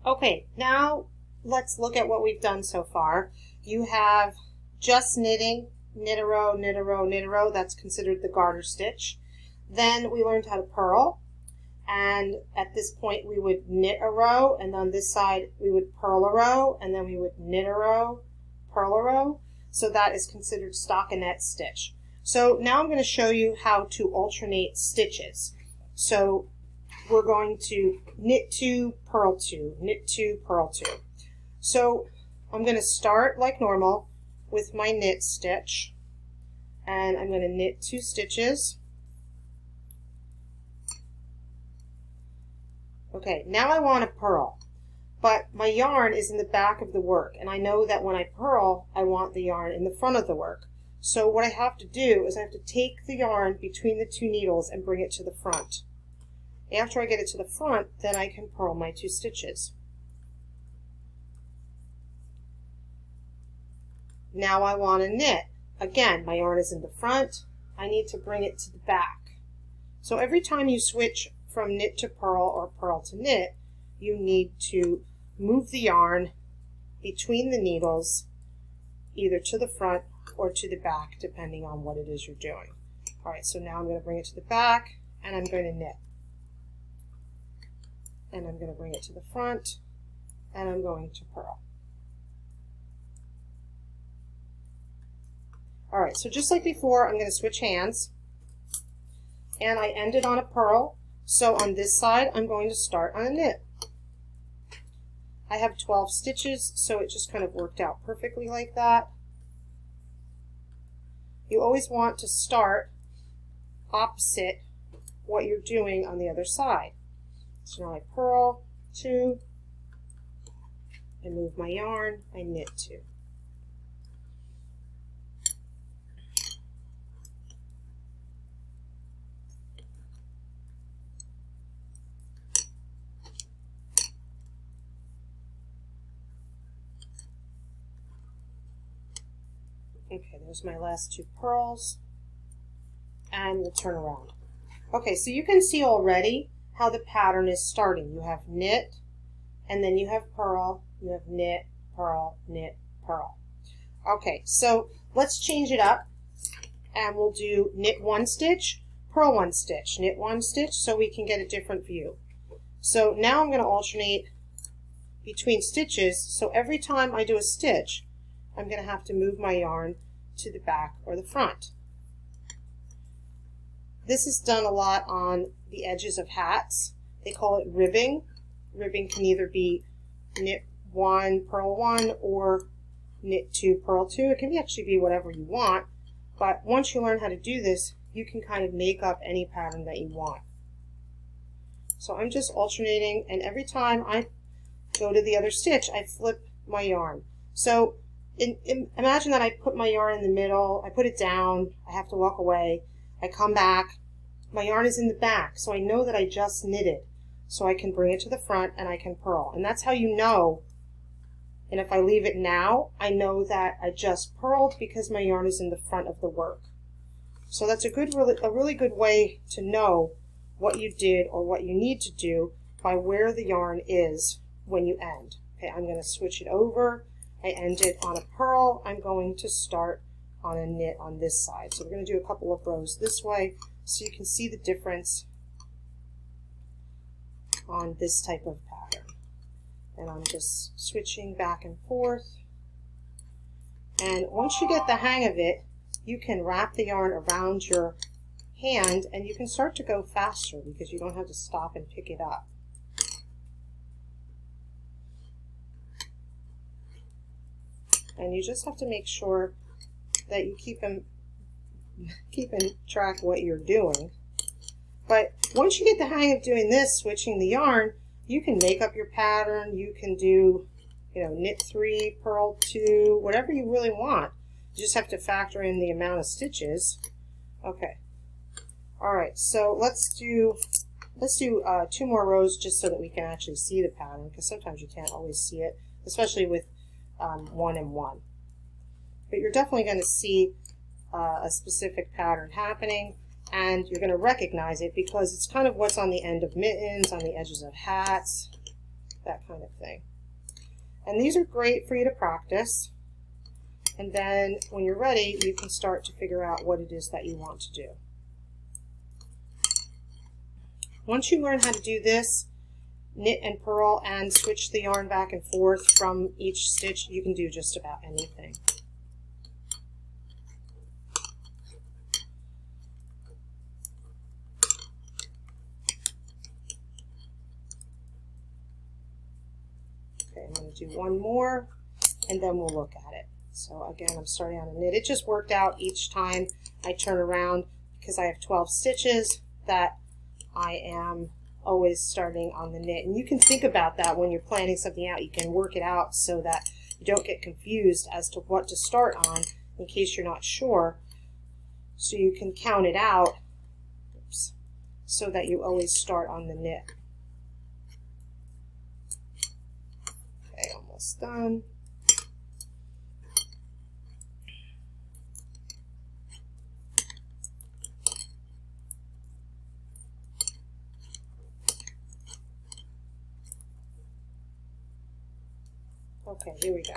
Okay, now let's look at what we've done so far. You have just knitting, knit a row, knit a row, knit a row. That's considered the garter stitch. Then we learned how to purl, and at this point we would knit a row, and on this side we would purl a row, and then we would knit a row, purl a row. So that is considered stockinette stitch. So now I'm going to show you how to alternate stitches. So we're going to knit 2, purl 2, knit 2, purl 2. So I'm going to start like normal with my knit stitch, and I'm going to knit 2 stitches. Okay, now I want to purl, but my yarn is in the back of the work, and I know that when I purl, I want the yarn in the front of the work. So what I have to do is I have to take the yarn between the 2 needles and bring it to the front. After I get it to the front, then I can purl my 2 stitches. Now I want to knit. Again, my yarn is in the front. I need to bring it to the back. So every time you switch from knit to purl or purl to knit, you need to move the yarn between the needles, either to the front or to the back, depending on what it is you're doing. All right, so now I'm going to bring it to the back, and I'm going to knit. And I'm going to bring it to the front, and I'm going to purl. All right, so just like before, I'm going to switch hands, and I ended on a purl. So on this side, I'm going to start on a knit. I have 12 stitches, so it just kind of worked out perfectly like that. You always want to start opposite what you're doing on the other side. So now I purl 2, I move my yarn, I knit 2. Okay, there's my last 2 purls, and we'll turn around. Okay, so you can see already how the pattern is starting. You have knit, and then you have purl, you have knit, purl, knit, purl. Okay, so let's change it up, and we'll do knit 1 stitch, purl 1 stitch, knit 1 stitch, so we can get a different view. So now I'm going to alternate between stitches, so every time I do a stitch, I'm going to have to move my yarn to the back or the front. This is done a lot on the edges of hats. They call it ribbing. Ribbing can either be knit 1, purl 1, or knit 2, purl 2. It can actually be whatever you want, but once you learn how to do this, you can kind of make up any pattern that you want. So I'm just alternating, and every time I go to the other stitch, I flip my yarn. So imagine that I put my yarn in the middle, I put it down, I have to walk away, I come back, my yarn is in the back, so I know that I just knitted. So I can bring it to the front and I can purl. And that's how you know, and if I leave it now, I know that I just purled because my yarn is in the front of the work. So that's a really good way to know what you did or what you need to do by where the yarn is when you end. Okay, I'm going to switch it over. I ended on a purl. I'm going to start on a knit on this side. So we're going to do a couple of rows this way so you can see the difference on this type of pattern. And I'm just switching back and forth. And once you get the hang of it, you can wrap the yarn around your hand and you can start to go faster because you don't have to stop and pick it up. And you just have to make sure that you keep in track what you're doing. But once you get the hang of doing this, switching the yarn, you can make up your pattern. You can do, knit 3, purl 2, whatever you really want. You just have to factor in the amount of stitches. Okay. All right. So let's do 2 more rows just so that we can actually see the pattern, because sometimes you can't always see it, especially with 1 and 1. But you're definitely going to see a specific pattern happening, and you're going to recognize it because it's kind of what's on the end of mittens, on the edges of hats, that kind of thing. And these are great for you to practice. And then when you're ready, you can start to figure out what it is that you want to do. Once you learn how to do this, knit and purl and switch the yarn back and forth from each stitch, you can do just about anything. Okay, I'm going to do one more and then we'll look at it. So again, I'm starting on a knit. It just worked out each time I turn around because I have 12 stitches that I am always starting on the knit. And you can think about that when you're planning something out. You can work it out so that you don't get confused as to what to start on in case you're not sure. So you can count it out, oops, so that you always start on the knit. Okay, almost done. Okay, here we go.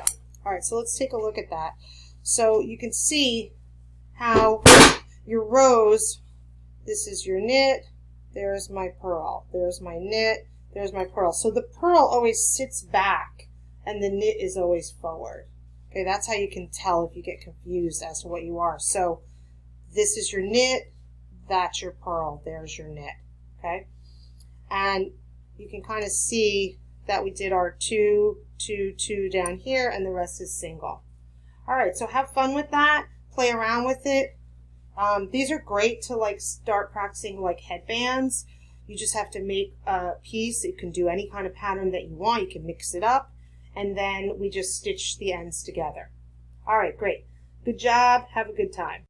All right, so let's take a look at that. So you can see how your rows, this is your knit, there's my purl, there's my knit, there's my purl. So the purl always sits back and the knit is always forward. Okay, that's how you can tell if you get confused as to what you are. So this is your knit, that's your purl, there's your knit. Okay, and you can kind of see that we did our 2, 2, 2 down here, and the rest is single. All right, so have fun with that. Play around with it. These are great to like start practicing like headbands. You just have to make a piece. You can do any kind of pattern that you want. You can mix it up, and then we just stitch the ends together. All right, great. Good job. Have a good time.